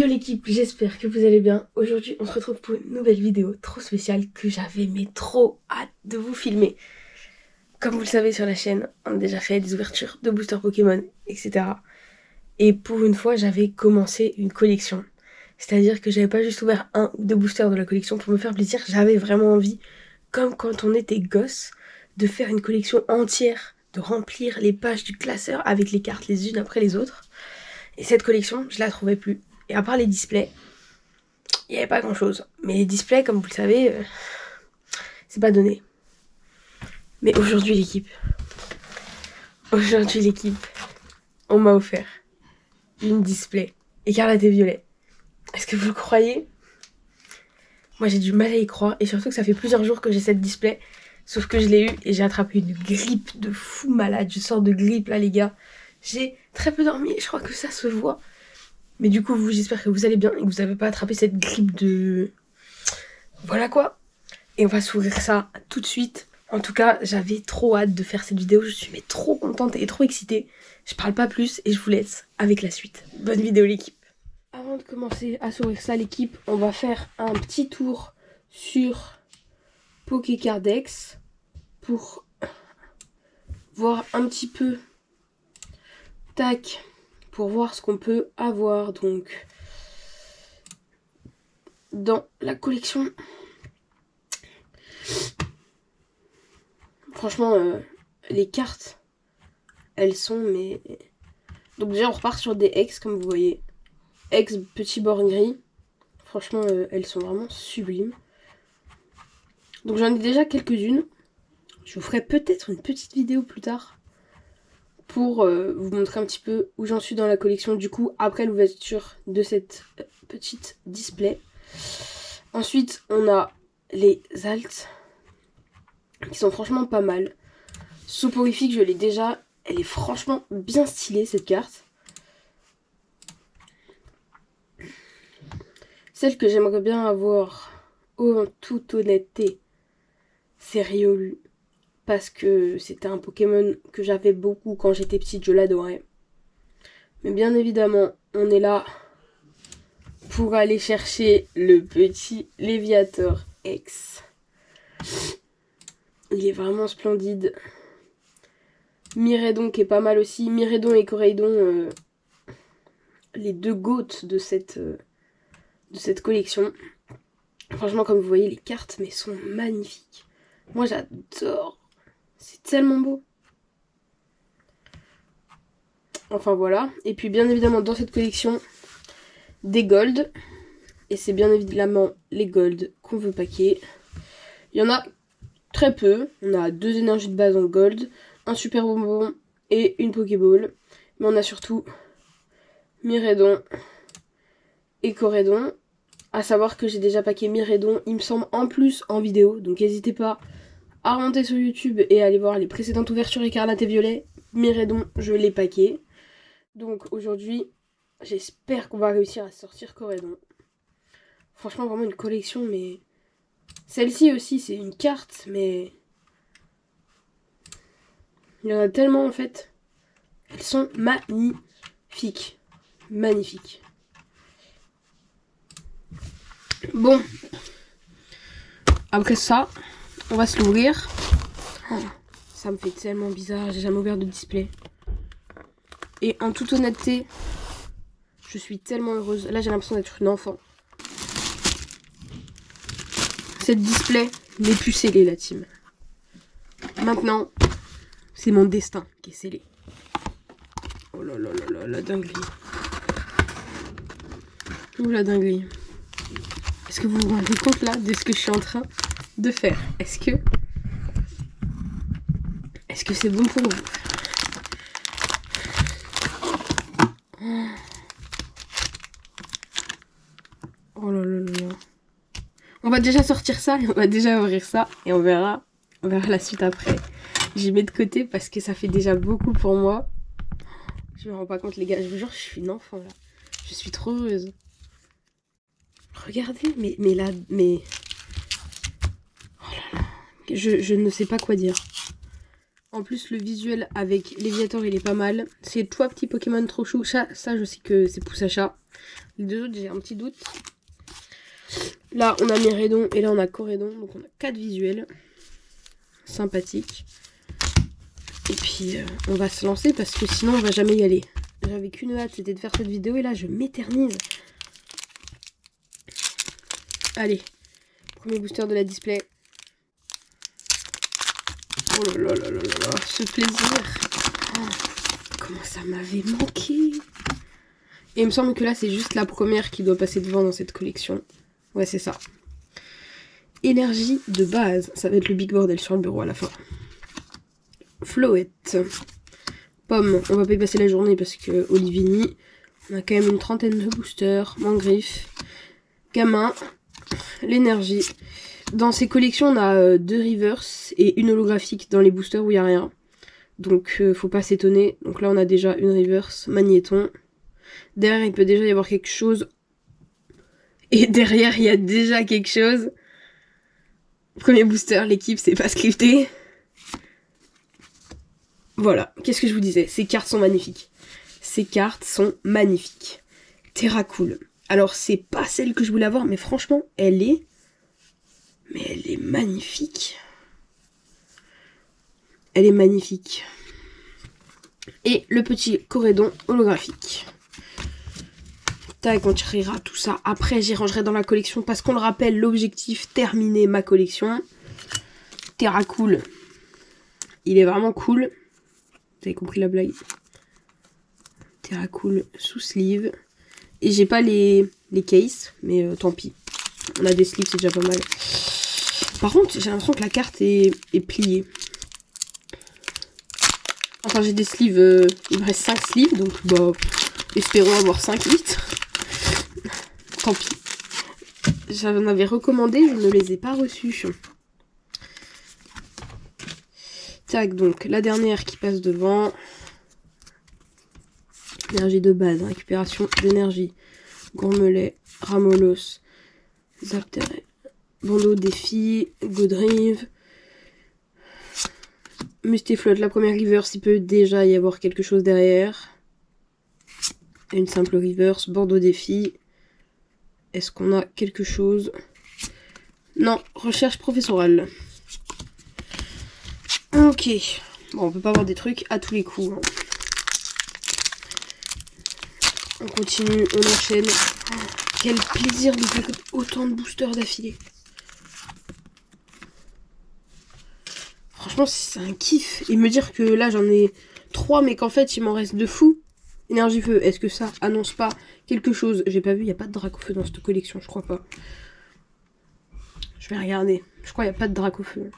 l'équipe, j'espère que vous allez bien. Aujourd'hui on se retrouve pour une nouvelle vidéo trop spéciale que j'avais mais trop hâte de vous filmer. Comme vous le savez sur la chaîne, on a déjà fait des ouvertures de boosters Pokémon, etc. Et pour une fois j'avais commencé une collection. C'est-à-dire que j'avais pas juste ouvert un ou deux boosters de la collection pour me faire plaisir, j'avais vraiment envie, comme quand on était gosse, de faire une collection entière, de remplir les pages du classeur avec les cartes les unes après les autres. Et cette collection, je la trouvais plus. Et à part les displays, il n'y avait pas grand chose. Mais les displays, comme vous le savez, c'est pas donné. Mais aujourd'hui l'équipe, on m'a offert une display écarlate et violet. Est-ce que vous le croyez? Moi j'ai du mal à y croire. Et surtout que ça fait plusieurs jours que j'ai cette display. Sauf que je l'ai eu et j'ai attrapé une grippe de fou malade. Je sors de grippe là les gars. J'ai très peu dormi et je crois que ça se voit. Mais du coup, j'espère que vous allez bien et que vous n'avez pas attrapé cette grippe de... Voilà quoi. Et on va s'ouvrir ça tout de suite. En tout cas, j'avais trop hâte de faire cette vidéo. Je suis mais trop contente et trop excitée. Je parle pas plus et je vous laisse avec la suite. Bonne vidéo l'équipe. Avant de commencer à s'ouvrir ça l'équipe, on va faire un petit tour sur Pokécardex pour voir un petit peu... Tac, pour voir ce qu'on peut avoir donc dans la collection. Franchement, les cartes, elles sont mais... Donc déjà on repart sur des ex comme vous voyez. Ex petit bord gris. Franchement, elles sont vraiment sublimes. Donc j'en ai déjà quelques-unes. Je vous ferai peut-être une petite vidéo plus tard pour vous montrer un petit peu où j'en suis dans la collection du coup après l'ouverture de cette petite display. Ensuite on a les alts qui sont franchement pas mal. Soporifique je l'ai déjà, elle est franchement bien stylée cette carte. Celle que j'aimerais bien avoir en toute honnêteté c'est Riolu. Parce que c'était un Pokémon que j'avais beaucoup quand j'étais petite, je l'adorais. Mais bien évidemment, on est là pour aller chercher le petit Léviator X. Il est vraiment splendide. Miraidon qui est pas mal aussi. Miraidon et Coraidon, les deux GOAT de cette collection. Franchement, comme vous voyez, les cartes mais sont magnifiques. Moi, j'adore. C'est tellement beau. Enfin voilà. Et puis bien évidemment dans cette collection, des golds. Et c'est bien évidemment les golds qu'on veut paquer. Il y en a très peu. On a 2 énergies de base en gold, un super bonbon et une pokéball. Mais on a surtout Miraidon et Coraidon. À savoir que j'ai déjà paqué Miraidon, il me semble, en plus en vidéo. Donc n'hésitez pas à remonter sur YouTube et à aller voir les précédentes ouvertures écarlate et violet. Miraidon, je l'ai paqué. Donc aujourd'hui, j'espère qu'on va réussir à sortir Coraidon. Franchement, vraiment une collection, mais... Celle-ci aussi, c'est une carte, mais... Il y en a tellement, en fait. Elles sont magnifiques. Magnifiques. Bon. Après ça, on va se l'ouvrir. Oh, ça me fait tellement bizarre, j'ai jamais ouvert de display. Et en toute honnêteté, je suis tellement heureuse. Là, j'ai l'impression d'être une enfant. Cette display n'est plus scellée, la team. Maintenant, c'est mon destin qui est scellé. Oh là là là là, la dinguerie. Oh la dinguerie. Est-ce que vous vous rendez compte là de ce que je suis en train de faire? Est-ce que c'est bon pour vous? Oh là là là là. On va déjà sortir ça et on va déjà ouvrir ça et on verra la suite après. J'y mets de côté parce que ça fait déjà beaucoup pour moi. Je me rends pas compte les gars, je vous jure, je suis une enfant là. Je suis trop heureuse. Regardez, mais là, mais... Oh là là. Je ne sais pas quoi dire. En plus, le visuel avec Léviator, il est pas mal. C'est 3 petits Pokémon trop chou. Ça, je sais que c'est Poussacha. Les deux autres, j'ai un petit doute. Là, on a Mérédon et là, on a Corédon. Donc, on a 4 visuels. Sympathiques. Et puis, on va se lancer parce que sinon, on va jamais y aller. J'avais qu'une hâte, c'était de faire cette vidéo. Et là, je m'éternise. Allez. Premier booster de la display. Oh là là là là là, ce plaisir. Oh, comment ça m'avait manqué. Et il me semble que là, c'est juste la première qui doit passer devant dans cette collection. Ouais, c'est ça. Énergie de base. Ça va être le big bordel sur le bureau à la fin. Floette. Pomme. On va pas y passer la journée parce que Olivini. On a quand même une trentaine de boosters. Mangriffe. Gamin. L'énergie. Dans ces collections, on a 2 reverse et une holographique dans les boosters où il n'y a rien. Donc, faut pas s'étonner. Donc là, on a déjà une reverse, magnéton. Derrière, il peut déjà y avoir quelque chose. Et derrière, il y a déjà quelque chose. Premier booster, l'équipe, c'est pas scripté. Voilà, qu'est-ce que je vous disais? Ces cartes sont magnifiques. Ces cartes sont magnifiques. Terracool. Alors, c'est pas celle que je voulais avoir, mais franchement, elle est... Mais elle est magnifique. Elle est magnifique. Et le petit Corédon holographique. Tac, on tirera tout ça. Après, j'y rangerai dans la collection parce qu'on le rappelle, l'objectif, terminer ma collection. Terracool. Il est vraiment cool. Vous avez compris la blague. Terracool sous sleeve. Et j'ai pas les cases, mais tant pis. On a des sleeves, c'est déjà pas mal. Par contre, j'ai l'impression que la carte est pliée. Enfin, j'ai des sleeves, il me reste 5 sleeves, donc bah, espérons avoir 5-8. Tant pis. J'en avais recommandé, je ne les ai pas reçus. Tac, donc la dernière qui passe devant. Énergie de base, récupération d'énergie. Gourmelet, Ramolos, Zapterre. Bandeau, défi, Godrive, Mustéflotte, la première reverse, il peut déjà y avoir quelque chose derrière. Une simple reverse, Bordeaux défi. Est-ce qu'on a quelque chose? Non, recherche professorale. Ok. Bon, on peut pas avoir des trucs à tous les coups. Hein. On continue, on enchaîne. Oh, quel plaisir de faire autant de boosters d'affilée. Franchement, c'est un kiff. Et me dire que là, j'en ai 3, mais qu'en fait, il m'en reste de fou. Énergie feu, est-ce que ça annonce pas quelque chose? J'ai pas vu, il n'y a pas de Dracofeu dans cette collection, je crois pas. Je vais regarder. Je crois qu'il n'y a pas de Dracofeu.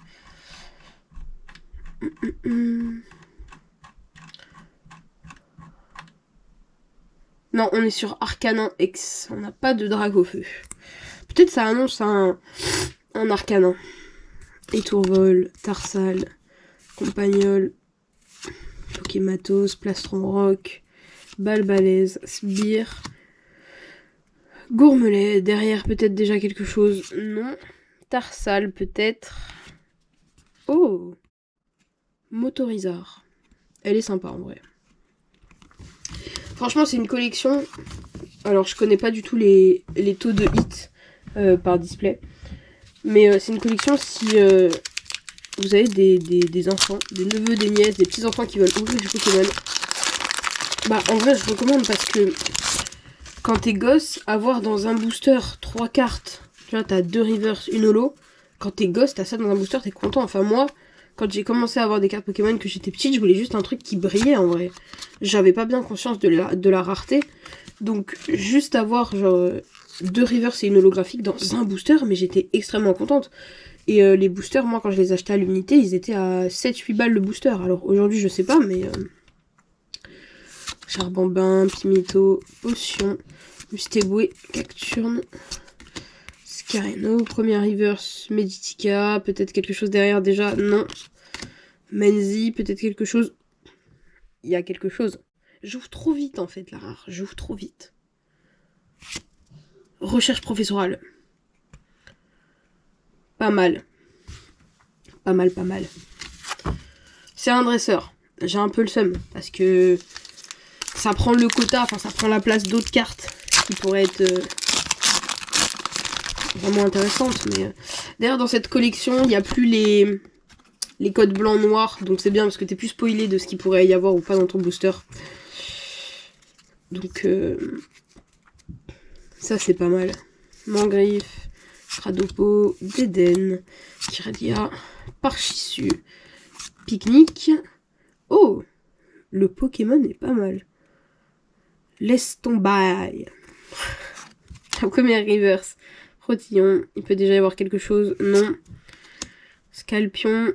Non, on est sur Arcanin X. On n'a pas de Dracofeu. Peut-être ça annonce un Arcanin. Étourvol, Tarsal, Compagnol, Pokématos, Plastron Rock, Balbalaise, Sbire, Gourmelet, derrière peut-être déjà quelque chose, non. Tarsal peut-être. Oh, Motorizard. Elle est sympa en vrai. Franchement, c'est une collection. Alors, je connais pas du tout les taux de hit par display. Mais c'est une collection si vous avez des enfants, des neveux, des nièces, des petits-enfants qui veulent ouvrir du Pokémon. Bah, en vrai, je recommande parce que quand t'es gosse, avoir dans un booster 3 cartes, tu vois, t'as 2 reverse, une holo. Quand t'es gosse, t'as ça dans un booster, t'es content. Enfin, moi, quand j'ai commencé à avoir des cartes Pokémon que j'étais petite, je voulais juste un truc qui brillait en vrai. J'avais pas bien conscience de la rareté. Donc, juste avoir genre 2 reverse et une holographique dans un booster, mais j'étais extrêmement contente. Et les boosters, moi, quand je les achetais à l'unité, ils étaient à 7-8 balles le booster. Alors, aujourd'hui, je sais pas, mais... Charbambin, Pimito, Potion, Mustéboué, Cacturne, Scareno, première reverse, Meditica, peut-être quelque chose derrière déjà, non. Menzi, peut-être quelque chose. Il y a quelque chose. J'ouvre trop vite en fait la rare, j'ouvre trop vite. Recherche professorale. Pas mal. Pas mal, pas mal. C'est un dresseur. J'ai un peu le seum parce que ça prend le quota, enfin ça prend la place d'autres cartes qui pourraient être vraiment intéressantes. Mais d'ailleurs dans cette collection, il n'y a plus les codes blancs noirs, donc c'est bien parce que t'es plus spoilé de ce qu'il pourrait y avoir ou pas dans ton booster. Donc ça c'est pas mal. Mangriffe, Radopo, Déden, Kiradia, Parchissu, Pique-Nique. Oh, le Pokémon est pas mal. Laisse tomber. La première reverse. Rotillon, il peut déjà y avoir quelque chose. Non. Scalpion.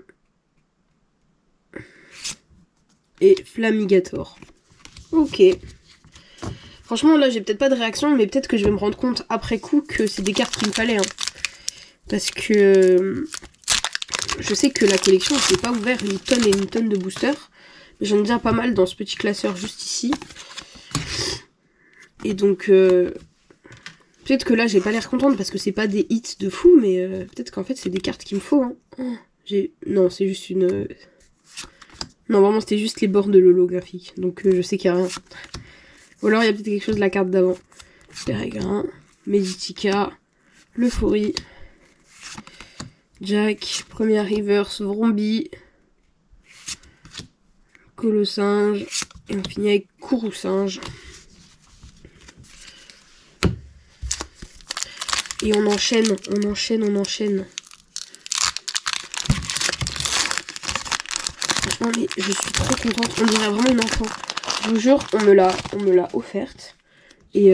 Et Flamigator. Ok. Franchement, là, j'ai peut-être pas de réaction, mais peut-être que je vais me rendre compte après coup que c'est des cartes qu'il me fallait. Hein. Parce que je sais que la collection, je n'ai pas ouvert une tonne et une tonne de boosters. Mais j'en ai déjà pas mal dans ce petit classeur juste ici. Et donc, peut-être que là, j'ai pas l'air contente parce que c'est pas des hits de fou, mais peut-être qu'en fait, c'est des cartes qu'il me faut. Hein. Oh, non, c'est juste une... Non, vraiment, c'était juste les bords de l'holographique. Donc, je sais qu'il y a rien. Ou alors, il y a peut-être quelque chose de la carte d'avant. Peregrin, Meditica, Leufourie, Jack, première reverse, Vrombi, Colossinge, et on finit avec Courroucinge. Et on enchaîne. Franchement, mais je suis trop contente. On dirait vraiment une enfant. Je vous jure, on me l'a offerte. Et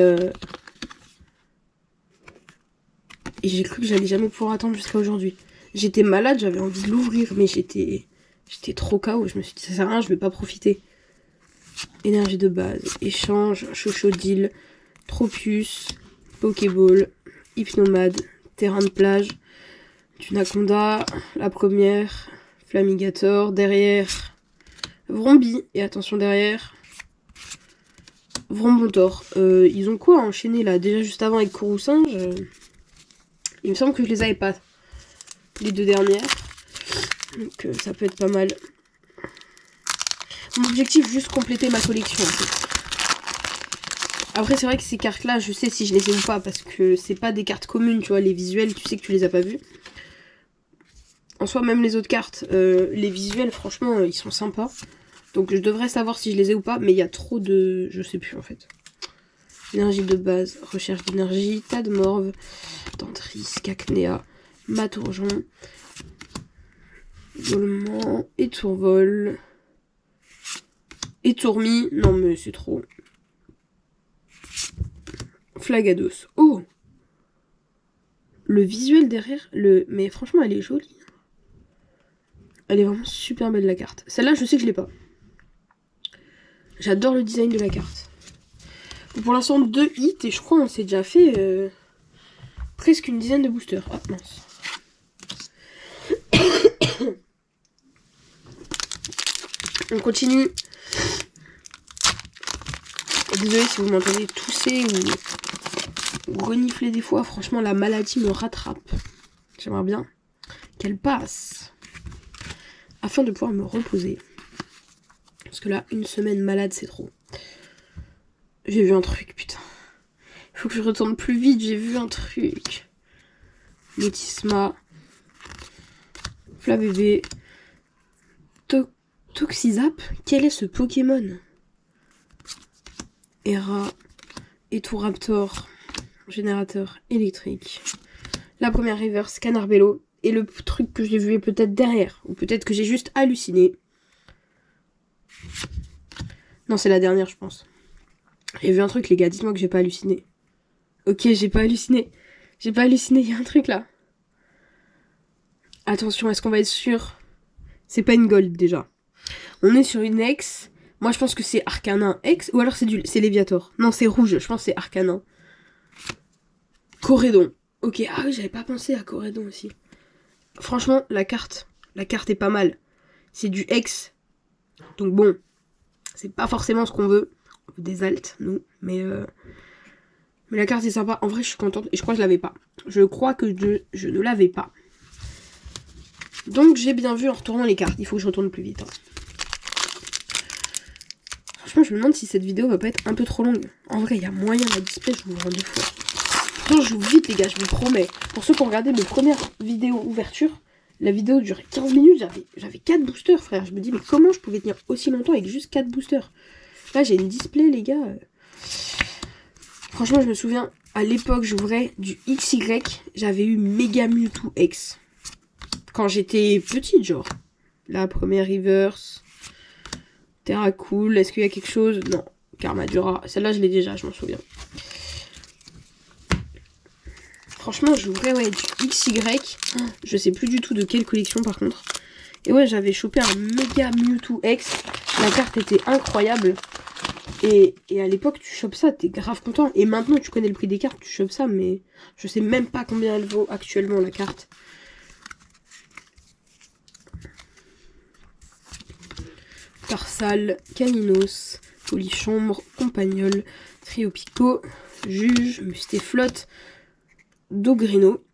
j'ai cru que j'allais jamais pouvoir attendre jusqu'à aujourd'hui. J'étais malade, j'avais envie de l'ouvrir, mais j'étais trop KO. Je me suis dit, ça sert à rien, je vais pas profiter. Énergie de base, échange, Chochodile, Tropius, Pokéball, Hypnomade, terrain de plage, Tunaconda, la première, Flamigator, derrière, Vrombi, et attention derrière, Vrombontor. Ils ont quoi à enchaîner là? Déjà juste avant avec Courroucinge, il me semble que je les avais pas, les deux dernières, donc ça peut être pas mal. Mon objectif, juste compléter ma collection en fait. Après, c'est vrai que ces cartes-là, je sais si je les ai ou pas, parce que c'est pas des cartes communes, tu vois, les visuels, tu sais que tu les as pas vus. En soi, même les autres cartes, les visuels, franchement, ils sont sympas. Donc je devrais savoir si je les ai ou pas, mais il y a trop de... Je sais plus, en fait. Énergie de base, recherche d'énergie, Tadmorve, Tantris, Cacnea, Matourjon, Volement, Étourvol, Étourmi, non mais c'est trop... Flagados. Oh! Le visuel derrière, mais franchement, elle est jolie. Elle est vraiment super belle, la carte. Celle-là, je sais que je l'ai pas. J'adore le design de la carte. Pour l'instant, 2 hits, et je crois qu'on s'est déjà fait presque une dizaine de boosters. Ah, mince. On continue. Désolée si vous m'entendez tousser ou renifler des fois. Franchement, la maladie me rattrape. J'aimerais bien qu'elle passe. Afin de pouvoir me reposer. Parce que là, une semaine malade, c'est trop. J'ai vu un truc, putain. Il faut que je retourne plus vite, j'ai vu un truc. Métisma. Flabébé. Toxizap. Quel est ce Pokémon? Era. Eturaptor. Générateur électrique. La première reverse, Canarbello. Et le truc que j'ai vu est peut-être derrière. Ou peut-être que j'ai juste halluciné. Non, c'est la dernière, je pense. J'ai vu un truc, les gars. Dites-moi que j'ai pas halluciné. Ok, j'ai pas halluciné. J'ai pas halluciné, il y a un truc là. Attention, est-ce qu'on va être sûr? C'est pas une gold déjà. On est sur une ex. Moi, je pense que c'est Arcanin ex. Ou alors c'est Léviator. Non, c'est rouge. Je pense que c'est Arcanin. Corédon. Ok, ah oui, j'avais pas pensé à Corédon aussi. Franchement, la carte est pas mal. C'est du ex. Donc bon, c'est pas forcément ce qu'on veut. On veut des altes, nous. Mais la carte est sympa. En vrai, je suis contente. Et je crois que je l'avais pas. Je crois que je ne l'avais pas. Donc j'ai bien vu en retournant les cartes. Il faut que je retourne plus vite. Hein. Franchement, je me demande si cette vidéo va pas être un peu trop longue. En vrai, il y a moyen la display, je vous le rends 2 fois. Non, je vous vite les gars, je vous promets. Pour ceux qui ont regardé mes premières vidéos ouverture, la vidéo durait 15 minutes, j'avais 4 boosters frère. Je me dis mais comment je pouvais tenir aussi longtemps avec juste 4 boosters? Là j'ai une display les gars. Franchement je me souviens, à l'époque j'ouvrais du XY, j'avais eu Mega Mewtwo X. Quand j'étais petite genre. La première reverse. Terra Cool, est-ce qu'il y a quelque chose? Non. Karmadura, celle-là je l'ai déjà, je m'en souviens. Franchement, j'ouvrais ouais, du XY. Je sais plus du tout de quelle collection par contre. Et ouais, j'avais chopé un Mega Mewtwo X. La carte était incroyable. Et à l'époque, tu chopes ça, t'es grave content. Et maintenant, tu connais le prix des cartes, tu chopes ça, mais je sais même pas combien elle vaut actuellement la carte. Tarsal, Caninos, Polychambre, Compagnol, Triopico, Juge, Mustéflotte, Dogrino.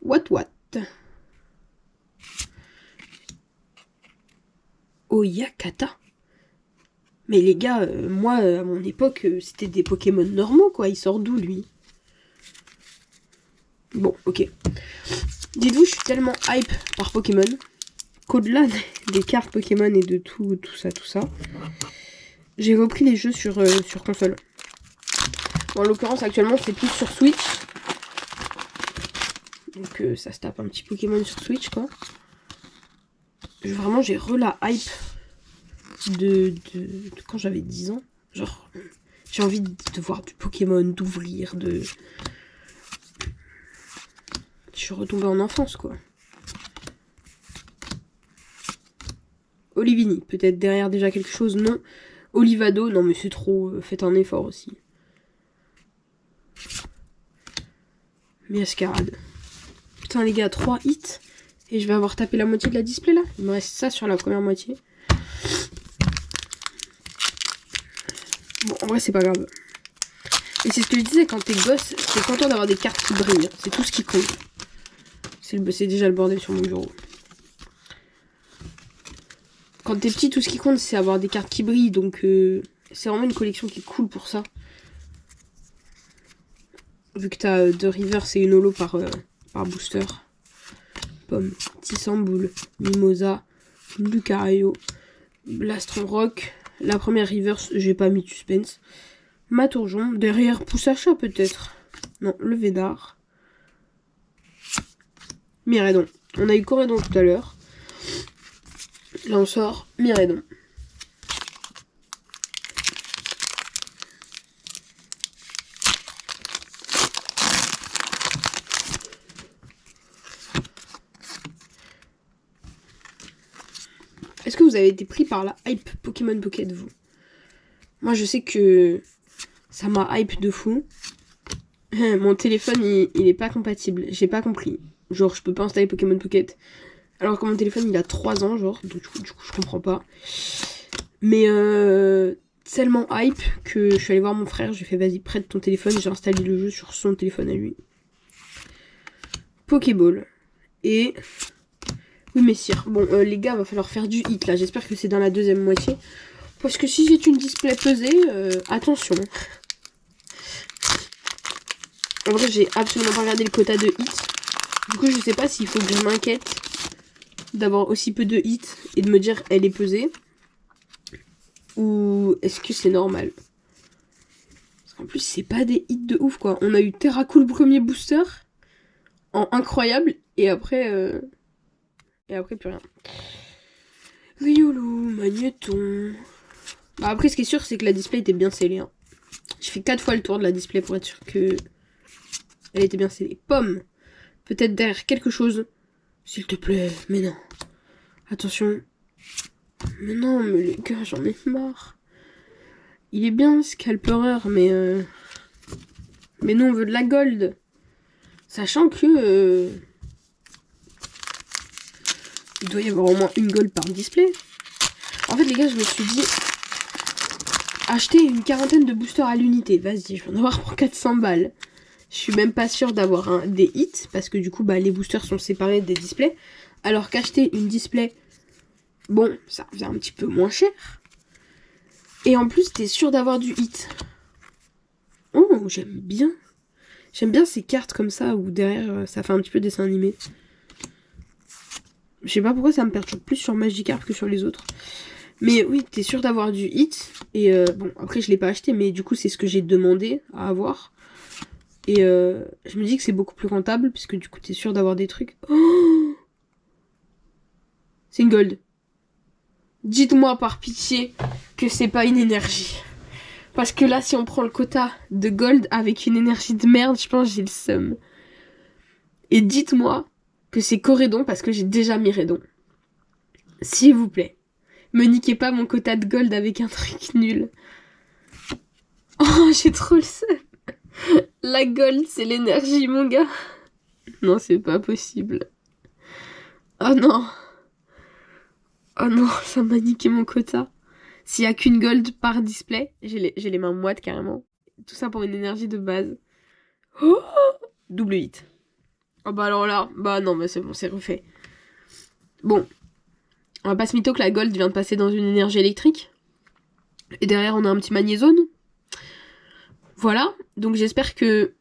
What Oyakata. Mais les gars, moi, à mon époque, c'était des Pokémon normaux, quoi. Il sort d'où, lui? Bon, ok. Dites-vous, je suis tellement hype par Pokémon qu'au-delà des cartes Pokémon et de tout ça, j'ai repris les jeux sur console. Bon, en l'occurrence, actuellement, c'est plus sur Switch. Donc, ça se tape un petit Pokémon sur Switch, quoi. Vraiment, j'ai la hype de quand j'avais 10 ans. Genre, j'ai envie de voir du Pokémon, d'ouvrir, de... Je suis retombée en enfance, quoi. Olivini, peut-être derrière déjà quelque chose, non. Olivado, non mais c'est trop, faites un effort aussi. Miascarade. Putain les gars, 3 hits. Et je vais avoir tapé la moitié de la display là. Il me reste ça sur la première moitié. Bon, en vrai c'est pas grave. Et c'est ce que je disais, quand t'es gosse, t'es content d'avoir des cartes qui brillent. C'est tout ce qui compte. C'est déjà le bordel sur mon bureau. Quand t'es petit, tout ce qui compte, c'est avoir des cartes qui brillent. Donc, c'est vraiment une collection qui est cool pour ça. Vu que t'as 2 reverse et une holo par booster. Pomme, Tissamboule, Mimosa, Lucario, Blastron Rock. La première reverse, j'ai pas mis de suspense. Matourjon, derrière Poussacha peut-être. Non, le Vénard. Miredon. On a eu Corédon tout à l'heure. Là on sort Miredon. Est-ce que vous avez été pris par la hype Pokémon Pocket, vous? Moi je sais que ça m'a hype de fou. Mon téléphone il est pas compatible, j'ai pas compris. Genre je peux pas installer Pokémon Pocket. Alors que mon téléphone il a 3 ans genre, donc du coup je comprends pas. Mais tellement hype que je suis allée voir mon frère, j'ai fait vas-y prête ton téléphone, j'ai installé le jeu sur son téléphone à lui. Pokéball. Et... Oui messire. Bon les gars, va falloir faire du hit là, j'espère que c'est dans la deuxième moitié. Parce que si c'est une display pesée, attention. En vrai j'ai absolument pas regardé le quota de hits. Du coup je sais pas s'il faut que je m'inquiète d'avoir aussi peu de hits et de me dire elle est pesée. Ou est-ce que c'est normal? Parce qu'en plus c'est pas des hits de ouf quoi. On a eu Terra Cool premier booster en incroyable et après plus rien. Riolu, Magneton. Bah après ce qui est sûr c'est que la display était bien scellée. Hein. J'ai fait 4 fois le tour de la display pour être sûr que elle était bien scellée. Pomme. Peut-être derrière quelque chose. S'il te plaît. Mais non. Attention. Mais non, mais les gars, j'en ai marre. Il est bien, Scalperer, mais nous, on veut de la gold. Sachant que... il doit y avoir au moins une gold par display. En fait, les gars, je me suis dit... acheter une quarantaine de boosters à l'unité. Vas-y, je vais en avoir pour 400 balles. Je suis même pas sûre d'avoir des hits, parce que du coup, bah, les boosters sont séparés des displays. Alors qu'acheter une display, bon, ça revient un petit peu moins cher. Et en plus, t'es sûr d'avoir du hit. Oh, j'aime bien. J'aime bien ces cartes comme ça, où derrière, ça fait un petit peu dessin animé. Je sais pas pourquoi ça me perturbe plus sur Magikarp que sur les autres. Mais oui, t'es sûr d'avoir du hit. Et bon, après, je l'ai pas acheté, mais du coup, c'est ce que j'ai demandé à avoir. Et je me dis que c'est beaucoup plus rentable, puisque du coup, t'es sûr d'avoir des trucs. Oh, c'est une gold. Dites-moi par pitié que c'est pas une énergie. Parce que là, si on prend le quota de gold avec une énergie de merde, je pense que j'ai le seum. Et dites-moi que c'est Corédon, parce que j'ai déjà mis Redon. S'il vous plaît. Me niquez pas mon quota de gold avec un truc nul. Oh, j'ai trop le seum. La gold, c'est l'énergie, mon gars. Non, c'est pas possible. Oh non. Oh non, ça m'a niqué mon quota. S'il y a qu'une gold par display, j'ai les mains moites carrément. Tout ça pour une énergie de base. Oh, double hit. Oh bah alors là, bah non, bah c'est bon, c'est refait. Bon, on va pas se mytho que la gold vient de passer dans une énergie électrique. Et derrière, on a un petit magnézone. Voilà, donc j'espère que...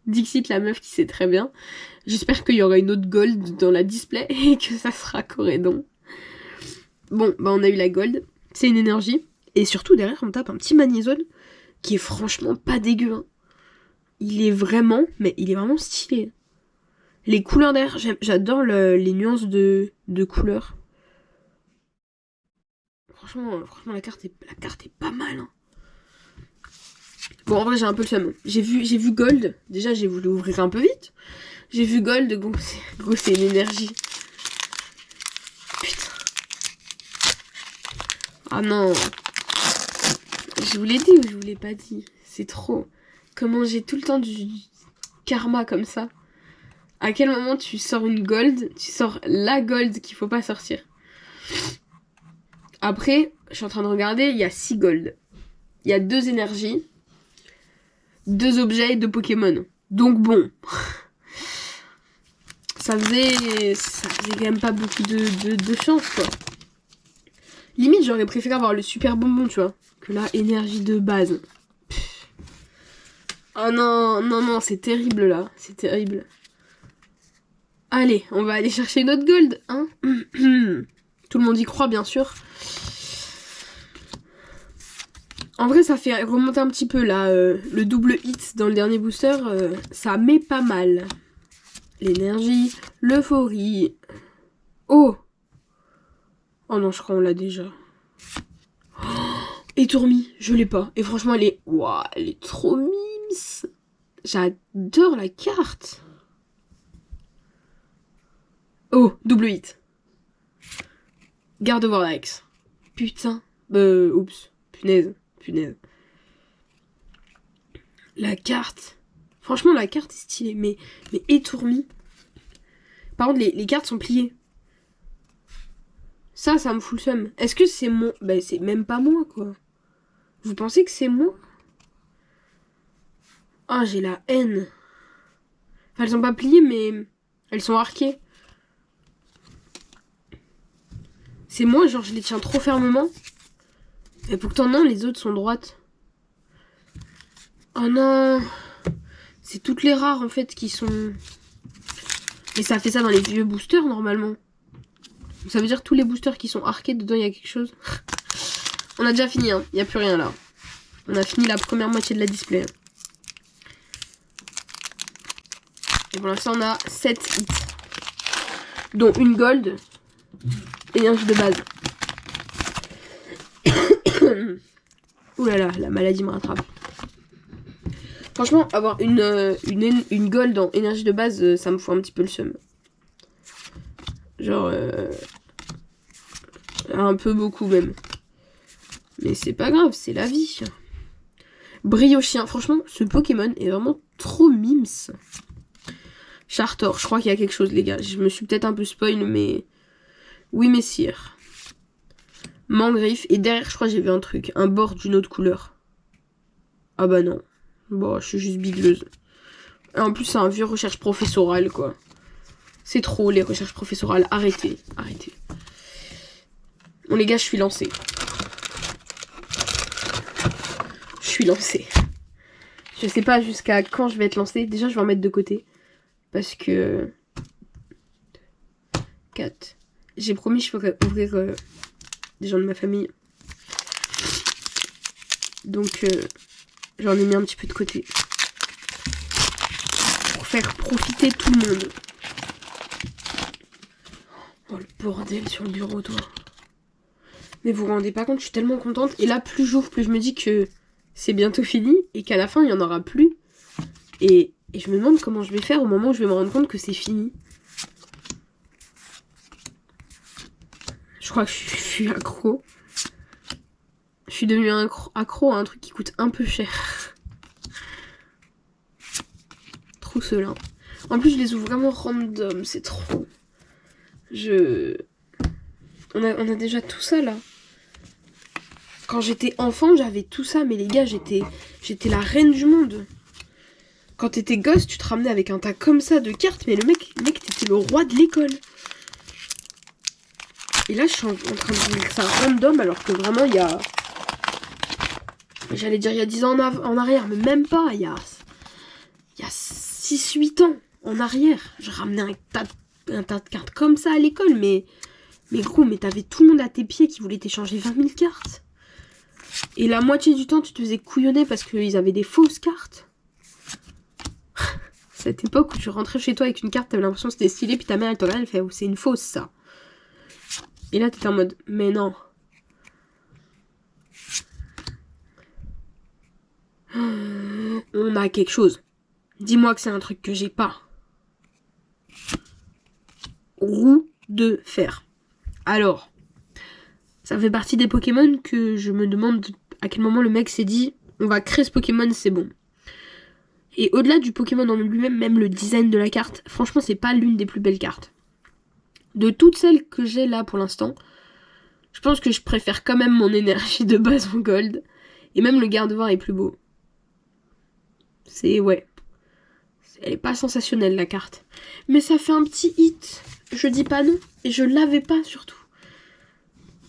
Dixit, la meuf qui sait très bien. J'espère qu'il y aura une autre gold dans la display et que ça sera Corédon. Bon, bah on a eu la gold. C'est une énergie. Et surtout, derrière, on tape un petit magnézone qui est franchement pas dégueu. Hein. Il est vraiment stylé. Les couleurs derrière, j'adore les nuances de couleurs. Franchement, la carte est pas mal. Hein. Bon, en vrai, j'ai un peu le seum. J'ai vu Gold. Déjà, j'ai voulu ouvrir un peu vite. J'ai vu Gold. Gros, c'est une énergie. Putain. Ah non. Je vous l'ai dit ou je vous l'ai pas dit? C'est trop. Comment j'ai tout le temps du karma comme ça. À quel moment tu sors une gold? Tu sors la gold qu'il faut pas sortir. Après, je suis en train de regarder, il y a 6 gold. Il y a 2 énergies, 2 objets et 2 Pokémon. Donc bon. Ça faisait quand même pas beaucoup de chance, quoi. Limite, j'aurais préféré avoir le super bonbon, tu vois. Que la énergie de base. Oh non, non, non, c'est terrible, là. C'est terrible. Allez, on va aller chercher notre gold, hein. Tout le monde y croit, bien sûr. En vrai, ça fait remonter un petit peu, là. Le double hit dans le dernier booster, ça met pas mal. L'énergie, l'euphorie. Oh! Oh non, je crois qu'on l'a déjà. Oh, Étourmi, je l'ai pas. Et franchement, elle est... Waouh, elle est trop mimes. J'adore la carte. Oh, double hit. Gardevoir X. Putain. Oups. Punaise. La carte. Franchement, la carte est stylée. Mais étourmi. Par contre, les cartes sont pliées. Ça me fout le seum. Est-ce que c'est moi? Bah, c'est même pas moi, quoi. Vous pensez que c'est moi? Ah, j'ai la haine. Enfin, elles sont pas pliées, mais elles sont arquées. C'est moi, genre, je les tiens trop fermement. Et pourtant, non, les autres sont droites. Oh non. C'est toutes les rares, en fait, qui sont... Et ça fait ça dans les vieux boosters, normalement. Ça veut dire tous les boosters qui sont arqués, dedans, il y a quelque chose. On a déjà fini, hein. Il n'y a plus rien, là. On a fini la première moitié de la display. Et pour l'instant, on a 7 hits. Dont une gold. Énergie de base. Ouh là là, la maladie me rattrape. Franchement, avoir une gold en énergie de base, ça me fout un petit peu le seum. Genre... un peu beaucoup même. Mais c'est pas grave, c'est la vie. Briochien, franchement, ce Pokémon est vraiment trop mimes. Chartor, je crois qu'il y a quelque chose, les gars. Je me suis peut-être un peu spoil, mais... Oui, messire. Mangriffe. Et derrière, je crois que j'ai vu un truc. Un bord d'une autre couleur. Ah bah non. Bon, je suis juste bigleuse. Et en plus, c'est un vieux recherche professorale, quoi. C'est trop, les recherches professorales. Arrêtez, arrêtez. Bon, les gars, je suis lancée. Je suis lancée. Je sais pas jusqu'à quand je vais être lancée. Déjà, je vais en mettre de côté. Parce que... 4. J'ai promis, je ferais ouvrir des gens de ma famille. Donc, j'en ai mis un petit peu de côté. Pour faire profiter tout le monde. Oh, le bordel sur le bureau, toi. Mais vous vous rendez pas compte, je suis tellement contente. Et là, plus j'ouvre, plus je me dis que c'est bientôt fini. Et qu'à la fin, il n'y en aura plus. Et je me demande comment je vais faire au moment où je vais me rendre compte que c'est fini. Je crois que je suis accro. Je suis devenue accro à un truc qui coûte un peu cher. Trop cela. En plus, je les ouvre vraiment random, c'est trop. On a déjà tout ça, là. Quand j'étais enfant, j'avais tout ça, mais les gars, j'étais la reine du monde. Quand t'étais gosse, tu te ramenais avec un tas comme ça de cartes, mais le mec t'étais le roi de l'école. Et là, je suis en train de dire ça random, alors que vraiment, il y a... J'allais dire il y a 10 ans en arrière, mais même pas, il y a 6-8 ans en arrière. Je ramenais un tas de cartes comme ça à l'école, mais gros, mais t'avais tout le monde à tes pieds qui voulait t'échanger 20 000 cartes. Et la moitié du temps, tu te faisais couillonner parce qu'ils avaient des fausses cartes. Cette époque où tu rentrais chez toi avec une carte, t'avais l'impression que c'était stylé, puis ta mère elle te regarde, elle fait, oh, c'est une fausse ça. Et là, t'étais en mode, mais non. On a quelque chose. Dis-moi que c'est un truc que j'ai pas. Roue de fer. Alors, ça fait partie des Pokémon que je me demande à quel moment le mec s'est dit on va créer ce Pokémon, c'est bon. Et au-delà du Pokémon en lui-même, même le design de la carte, franchement, c'est pas l'une des plus belles cartes. De toutes celles que j'ai là pour l'instant, je pense que je préfère quand même mon énergie de base en gold. Et même le Gardevoir est plus beau. Ouais. Elle est pas sensationnelle, la carte. Mais ça fait un petit hit. Je dis pas non. Et je l'avais pas, surtout.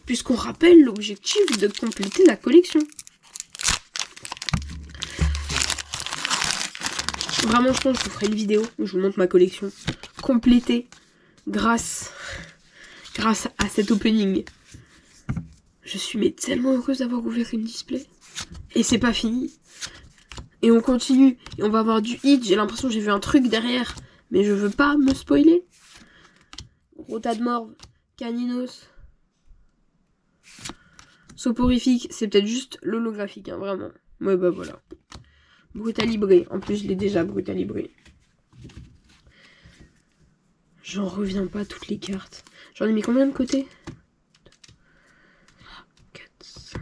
Puisqu'on rappelle l'objectif de compléter la collection. Vraiment, je pense que je vous ferai une vidéo où je vous montre ma collection complétée grâce à cet opening. Je suis tellement heureuse d'avoir ouvert une display. Et c'est pas fini. Et on continue. Et on va avoir du hit. J'ai l'impression que j'ai vu un truc derrière. Mais je veux pas me spoiler. Rotadmorve, Caninos, Soporifique. C'est peut-être juste l'holographique, hein, vraiment. Ouais, bah voilà. Brutalibré. En plus, je l'ai déjà brutalibré. J'en reviens pas, toutes les cartes. J'en ai mis combien de côté? 4, 5,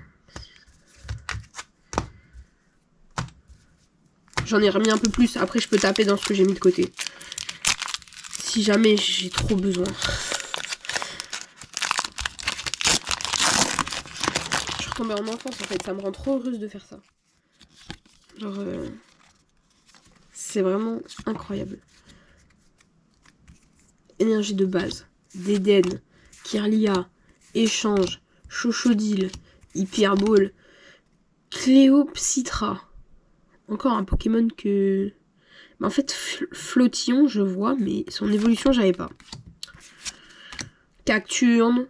6. J'en ai remis un peu plus. Après, je peux taper dans ce que j'ai mis de côté. Si jamais j'ai trop besoin. Je suis retombée en enfance, en fait. Ça me rend trop heureuse de faire ça. Genre... c'est vraiment incroyable. Énergie de base. Dédenne, Kirlia, Échange, Chochodile, Hyperball, Cléopsitra. Encore un Pokémon que... En fait, Flottillon, je vois, mais son évolution, j'avais pas. Cacturne,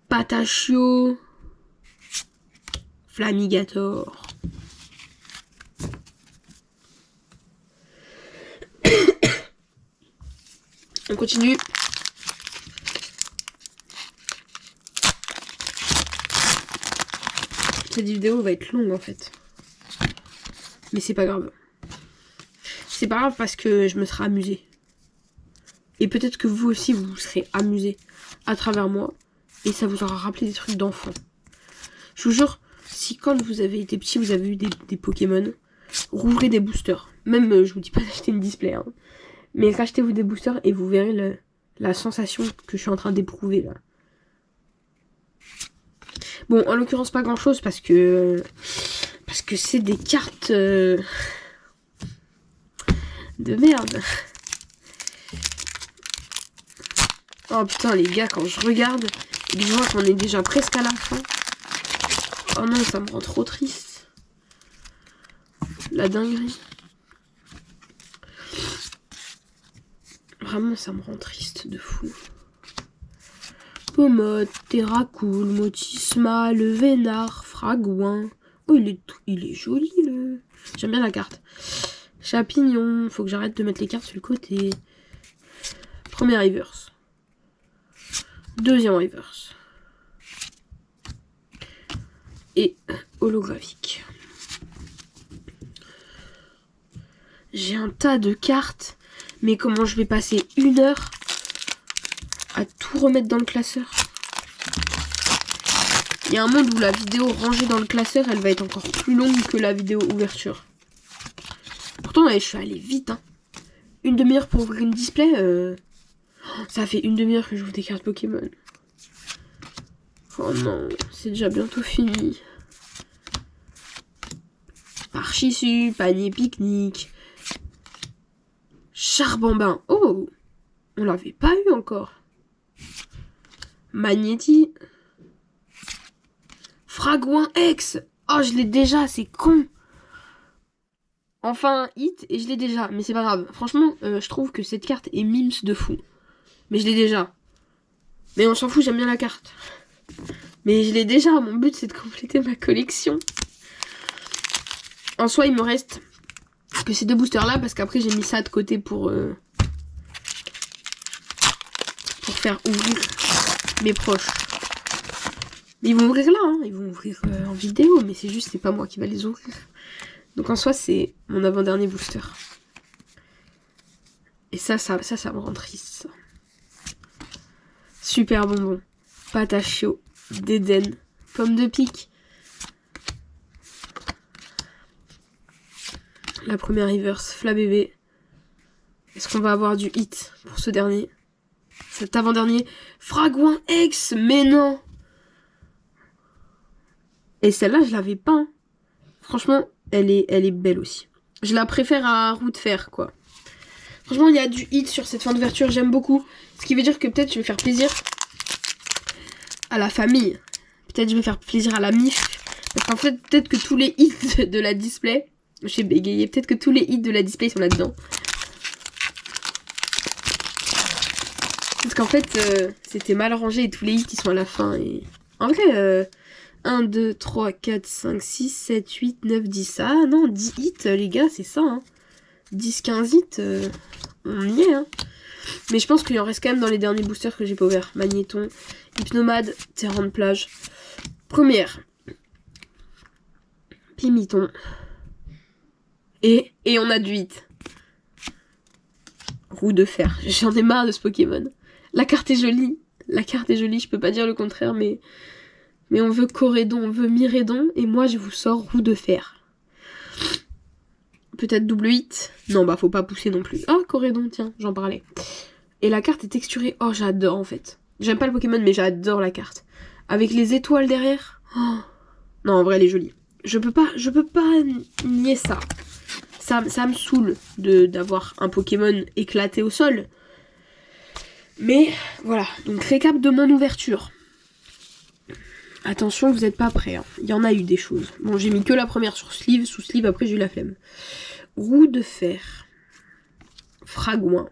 Patachio, Flamigator. On continue. Cette vidéo va être longue en fait. Mais c'est pas grave. C'est pas grave parce que je me serai amusée. Et peut-être que vous aussi vous serez amusés à travers moi. Et ça vous aura rappelé des trucs d'enfant. Je vous jure, si quand vous avez été petit, vous avez eu des Pokémon, rouvrez des boosters. Même, je vous dis pas d'acheter une display, hein. Mais rachetez-vous des boosters et vous verrez la sensation que je suis en train d'éprouver là. Bon, en l'occurrence pas grand chose parce que c'est des cartes de merde. Oh putain les gars, quand je regarde et que je vois qu'on est déjà presque à la fin. Oh non, ça me rend trop triste. La dinguerie. Vraiment, ça me rend triste de fou. Pomode, Terracool, Motisma, le Vénard, Fragouin. Oh, il est joli, le... J'aime bien la carte. Chapignon, faut que j'arrête de mettre les cartes sur le côté. Premier reverse. Deuxième reverse. Et holographique. J'ai un tas de cartes, mais comment je vais passer 1 heure à tout remettre dans le classeur? Il y a un monde où la vidéo rangée dans le classeur, elle va être encore plus longue que la vidéo ouverture. Pourtant, je suis allée vite, hein. 1 demi-heure pour ouvrir une display. Ça fait 1 demi-heure que j'ouvre des cartes Pokémon. Oh non, c'est déjà bientôt fini. Parchissu, panier pique-nique. Charbambin. Oh, on l'avait pas eu encore. Magnéti. Fragouin X. Oh, je l'ai déjà, c'est con. Enfin, hit, et je l'ai déjà, mais c'est pas grave. Franchement, je trouve que cette carte est mimes de fou. Mais je l'ai déjà. Mais on s'en fout, j'aime bien la carte. Mais je l'ai déjà, mon but c'est de compléter ma collection. En soi, il me reste que ces 2 boosters là, parce qu'après j'ai mis ça de côté pour faire ouvrir mes proches. Mais ils vont ouvrir là, hein. Ils vont ouvrir en vidéo, mais c'est juste, c'est pas moi qui va les ouvrir. Donc en soi, c'est mon avant-dernier booster. Et ça me rend triste. Ça. Super bonbon. Pâte à chaud. D'Eden. Pomme de pique. La première reverse. Flabébé. Est-ce qu'on va avoir du hit pour ce dernier? Cet avant-dernier. Fragouin X. Mais non. Et celle-là, je l'avais pas. Hein. Franchement, elle est belle aussi. Je la préfère à Roue de Fer, quoi. Franchement, il y a du hit sur cette fin d'ouverture, j'aime beaucoup. Ce qui veut dire que peut-être je vais faire plaisir à la famille. Peut-être je vais faire plaisir à la MIF. Parce qu'en fait, peut-être que tous les hits de la display... J'ai bégayé. Peut-être que tous les hits de la display sont là-dedans. Parce qu'en fait, c'était mal rangé et tous les hits, ils sont à la fin. Et... En vrai, 1, 2, 3, 4, 5, 6, 7, 8, 9, 10. Ah non, 10 hits, les gars, c'est ça. Hein. 10, 15 hits, on y est. Hein. Mais je pense qu'il en reste quand même dans les derniers boosters que j'ai pas ouverts. Magnéton, Hypnomade, Terrain de plage. Première. Pimiton. Et on a du hit. Roue de fer. J'en ai marre de ce Pokémon. La carte est jolie. La carte est jolie, je peux pas dire le contraire, mais on veut Corédon, on veut Mirédon, et moi je vous sors Roue de fer. Peut-être double hit. Non, bah faut pas pousser non plus. Ah, Corédon, tiens, j'en parlais. Et la carte est texturée. Oh, j'adore en fait. J'aime pas le Pokémon, mais j'adore la carte. Avec les étoiles derrière. Oh. Non, en vrai, elle est jolie. Je peux pas nier ça. Ça me saoule d'avoir un Pokémon éclaté au sol. Mais voilà, donc récap de mon ouverture. Attention, vous n'êtes pas prêts. Hein. Il y en a eu des choses. Bon, j'ai mis que la première sur sleeve. Sous sleeve, après j'ai eu la flemme. Roue de fer. Fragouin.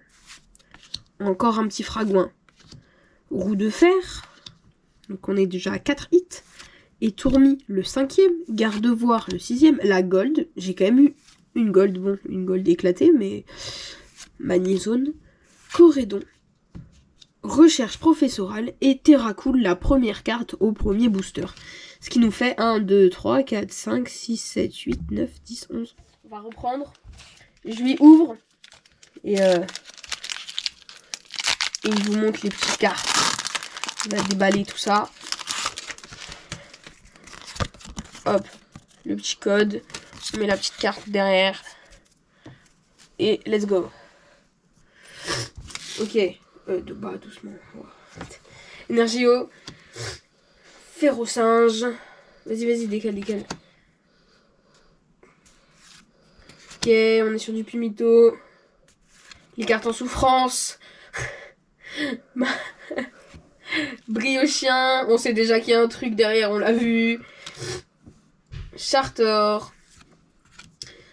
Encore un petit Fragouin. Roue de fer. Donc on est déjà à 4 hits. Et Tourmi, le 5e. Gardevoir, le 6e. La gold. J'ai quand même eu une gold. Bon, une gold éclatée, mais... Magnézone. Corédon. Recherche professorale. Et Terracool, la première carte au premier booster. Ce qui nous fait 1, 2, 3, 4, 5, 6, 7, 8, 9, 10, 11. On va reprendre. Je lui ouvre. Et il vous montre les petites cartes. On va déballer tout ça. Hop. Le petit code. On met la petite carte derrière. Et let's go. Ok. De bas, doucement. Énergio. Ferrosinge. Vas-y, décale. Ok, on est sur du Pumito. Les cartes en souffrance. Briochien, on sait déjà qu'il y a un truc derrière, on l'a vu. Chartor.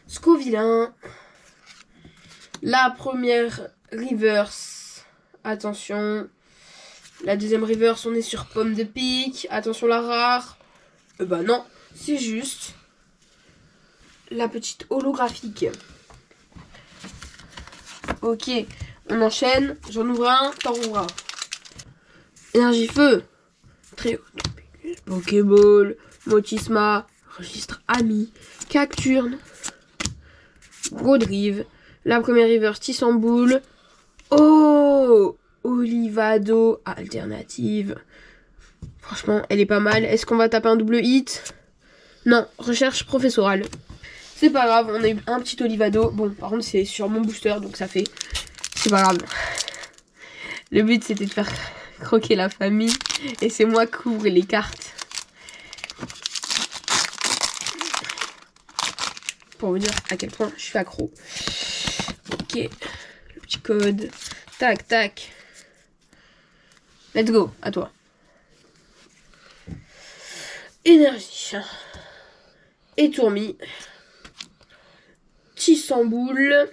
Scovillain. La première reverse. Attention. La deuxième reverse, on est sur pomme de pique. Attention la rare. Bah non, c'est juste la petite holographique. Ok, on enchaîne. J'en ouvre un, t'en ouvres un. Énergie feu. Très haut. Pokéball. Motisma. Registre ami. Cacturne. Godrive. La première reverse Tissamboule. Oh, Olivado. Alternative. Franchement, elle est pas mal. Est-ce qu'on va taper un double hit? Non, recherche professorale. C'est pas grave, on a eu un petit Olivado. Bon, par contre, c'est sur mon booster, donc ça fait... C'est pas grave. Le but, c'était de faire croquer la famille. Et c'est moi qui ouvre les cartes. Pour vous dire à quel point je suis accro. Ok. Le petit code. Tac, tac. Let's go, à toi. Énergie. Étourmi. Tissamboule.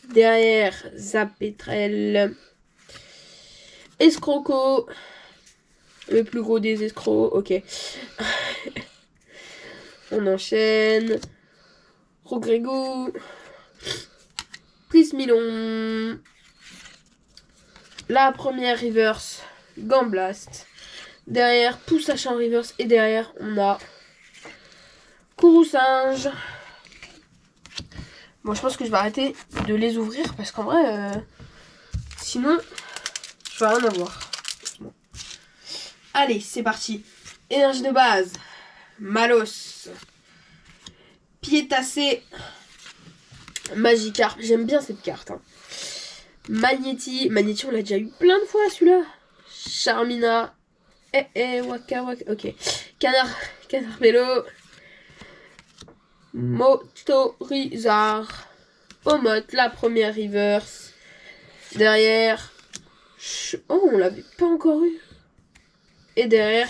Derrière, Zapétrel. Escroco. Le plus gros des escrocs. Ok. On enchaîne. Rogrego. Prismilon. La première reverse. Gamblast. Derrière, Poussachin en reverse. Et derrière, on a Courroucinge. Bon, je pense que je vais arrêter de les ouvrir parce qu'en vrai, sinon, je vais rien avoir. Bon. Allez, c'est parti. Énergie de base. Malos. Piétassé. Magikarp. J'aime bien cette carte. Hein. Magnéti. Magnéti, on l'a déjà eu plein de fois celui-là. Charmina. Waka Waka. Ok. Canard Vélo. Motorizard. Pomote, la première reverse. Derrière. Oh, on l'avait pas encore eu. Et derrière.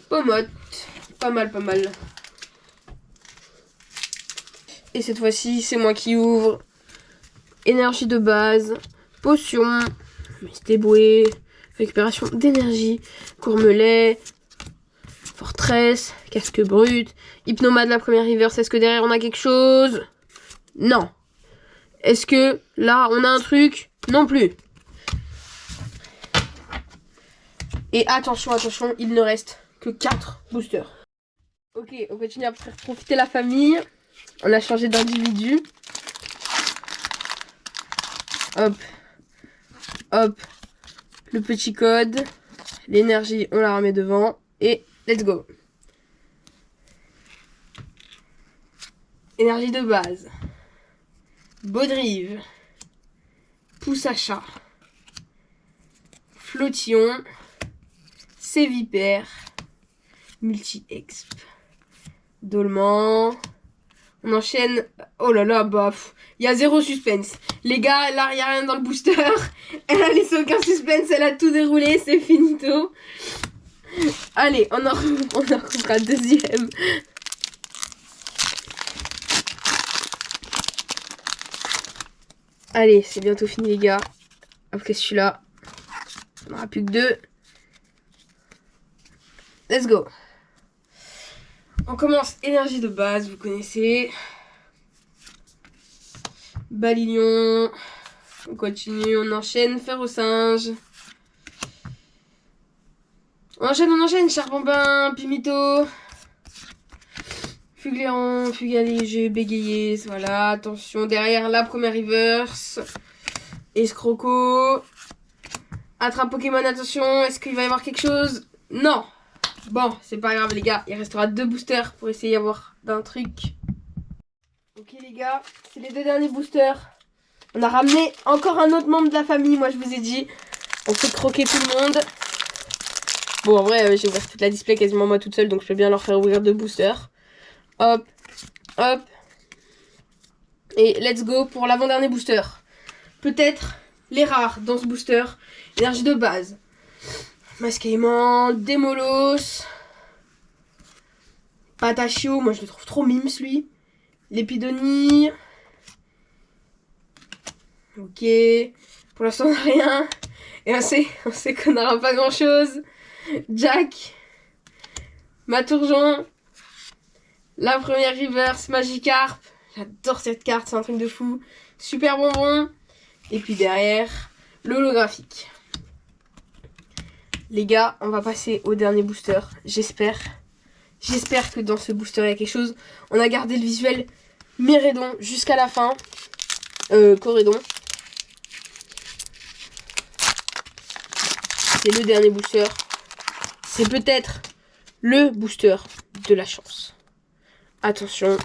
Pomote. Pas mal, pas mal. Et cette fois-ci, c'est moi qui ouvre. Énergie de base. Potion. Mystéboué. Récupération d'énergie. Courmelet. Fortress. Casque brut. Hypnomade, la première reverse. Est-ce que derrière on a quelque chose? Non. Est-ce que là on a un truc? Non plus. Et attention, attention, il ne reste que 4 boosters. Ok, on continue à faire profiter la famille. On a changé d'individu. Hop. Hop. Le petit code. L'énergie, on la remet devant. Et let's go. Énergie de base. Baudrive. Poussachat. Flottillon. Sévipère. Multi-exp. Dolman. On enchaîne. Oh là là, bah. Il y a zéro suspense. Les gars, là, il n'y a rien dans le booster. Elle a laissé aucun suspense. Elle a tout déroulé. C'est finito. Allez, on en retrouvera un deuxième. Allez, c'est bientôt fini, les gars. Après celui-là, on n'aura plus que 2. Let's go. On commence énergie de base, vous connaissez. Balignon. On continue, on enchaîne. Fer au singe. On enchaîne. Charbambin, Pimito. Fugléron, Fugalégé, Bégayé. Voilà, attention. Derrière la première reverse. Escroco. Attrape Pokémon, attention. Est-ce qu'il va y avoir quelque chose? Non. Bon, c'est pas grave, les gars. Il restera 2 boosters pour essayer d'avoir d'un truc. Ok, les gars. C'est les 2 derniers boosters. On a ramené encore un autre membre de la famille. Moi, je vous ai dit. On fait croquer tout le monde. Bon, en vrai, j'ai ouvert toute la display quasiment moi toute seule. Donc, je peux bien leur faire ouvrir 2 boosters. Hop. Hop. Et let's go pour l'avant-dernier booster. peut-être les rares dans ce booster. Énergie de base. Masquement, Démolos, Patachio, moi je le trouve trop mimes lui. L'épidonie. Ok. Pour l'instant on n'a rien. Et on sait qu'on n'aura pas grand chose. Jack. Maturgeon. La première reverse, Magikarp. J'adore cette carte, c'est un truc de fou. Super bonbon. Et puis derrière, l'holographique. Les gars, on va passer au dernier booster. J'espère que dans ce booster, il y a quelque chose. On a gardé le visuel Mérédon jusqu'à la fin. Corédon. C'est le dernier booster. C'est peut-être le booster de la chance. Attention.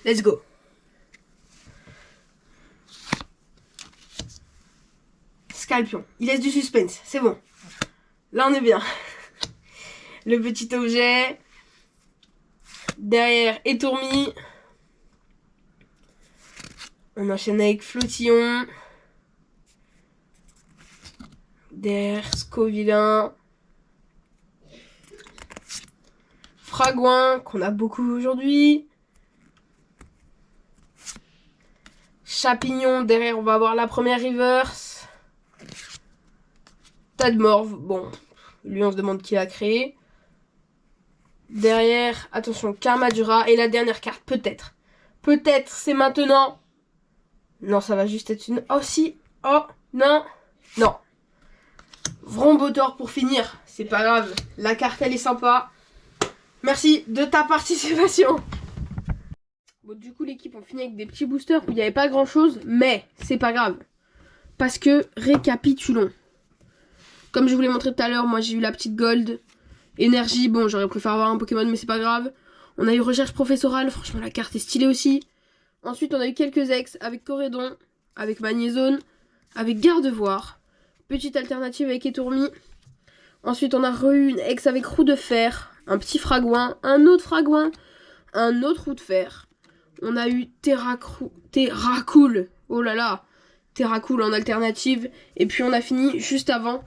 Let's go. Scalpion. Il laisse du suspense. C'est bon. Là, on est bien. Le petit objet. Derrière, Étourmi. On enchaîne avec Flottillon. Derrière, Scovillain. Fragouin, qu'on a beaucoup aujourd'hui. Chapignon, derrière, on va avoir la première reverse. Tadmorve, bon, lui on se demande qui l'a créé. Derrière, attention, Karmadura. Et la dernière carte, peut-être. Peut-être, c'est maintenant. Non, ça va juste être une... Oh, si. Oh, non. Non. Vrombotor pour finir. C'est pas grave. La carte, elle est sympa. Merci de ta participation. Bon, du coup, l'équipe, on finit avec des petits boosters où il n'y avait pas grand-chose. Mais, c'est pas grave. Parce que, récapitulons. Comme je vous l'ai montré tout à l'heure, moi, j'ai eu la petite gold. Énergie, bon, j'aurais préféré avoir un Pokémon, mais c'est pas grave. On a eu recherche professorale. Franchement, la carte est stylée aussi. Ensuite, on a eu quelques ex avec Corédon, avec Magnézone, avec Gardevoir. Petite alternative avec Étourmi. Ensuite, on a eu une ex avec Roue de Fer, un petit Fragouin, un autre Fragouin, un autre Roue de Fer. On a eu Terracool, oh là là, Terracool en alternative. Et puis, on a fini juste avant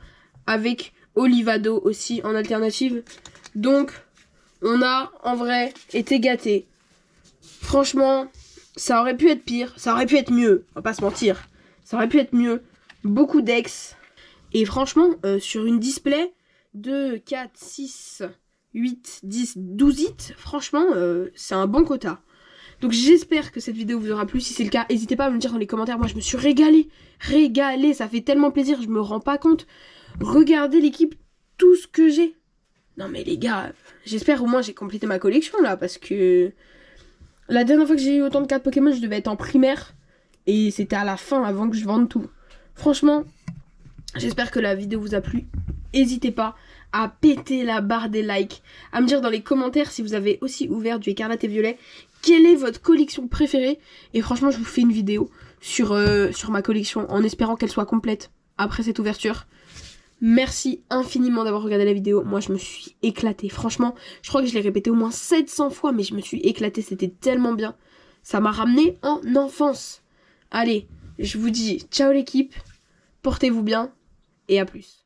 avec Olivado aussi en alternative. Donc, on a en vrai été gâtés. Franchement, ça aurait pu être pire, ça aurait pu être mieux, on va pas se mentir. Ça aurait pu être mieux, beaucoup d'ex. Et franchement, sur une display de 4, 6, 8, 10, 12 hits, franchement, c'est un bon quota. Donc j'espère que cette vidéo vous aura plu. Si c'est le cas, n'hésitez pas à me le dire dans les commentaires. Moi, je me suis régalée, ça fait tellement plaisir, je me rends pas compte. Regardez l'équipe, tout ce que j'ai. Non mais les gars, j'espère au moins j'ai complété ma collection là, parce que... La dernière fois que j'ai eu autant de cartes Pokémon, je devais être en primaire. Et c'était à la fin, avant que je vende tout. Franchement, j'espère que la vidéo vous a plu. N'hésitez pas à péter la barre des likes. À me dire dans les commentaires si vous avez aussi ouvert du Écarlate et Violet. Quelle est votre collection préférée? Et franchement, je vous fais une vidéo sur ma collection. En espérant qu'elle soit complète après cette ouverture. Merci infiniment d'avoir regardé la vidéo. Moi, je me suis éclatée. Franchement, je crois que je l'ai répété au moins 700 fois, mais je me suis éclatée. C'était tellement bien. Ça m'a ramené en enfance. Allez, je vous dis ciao l'équipe. Portez-vous bien et à plus.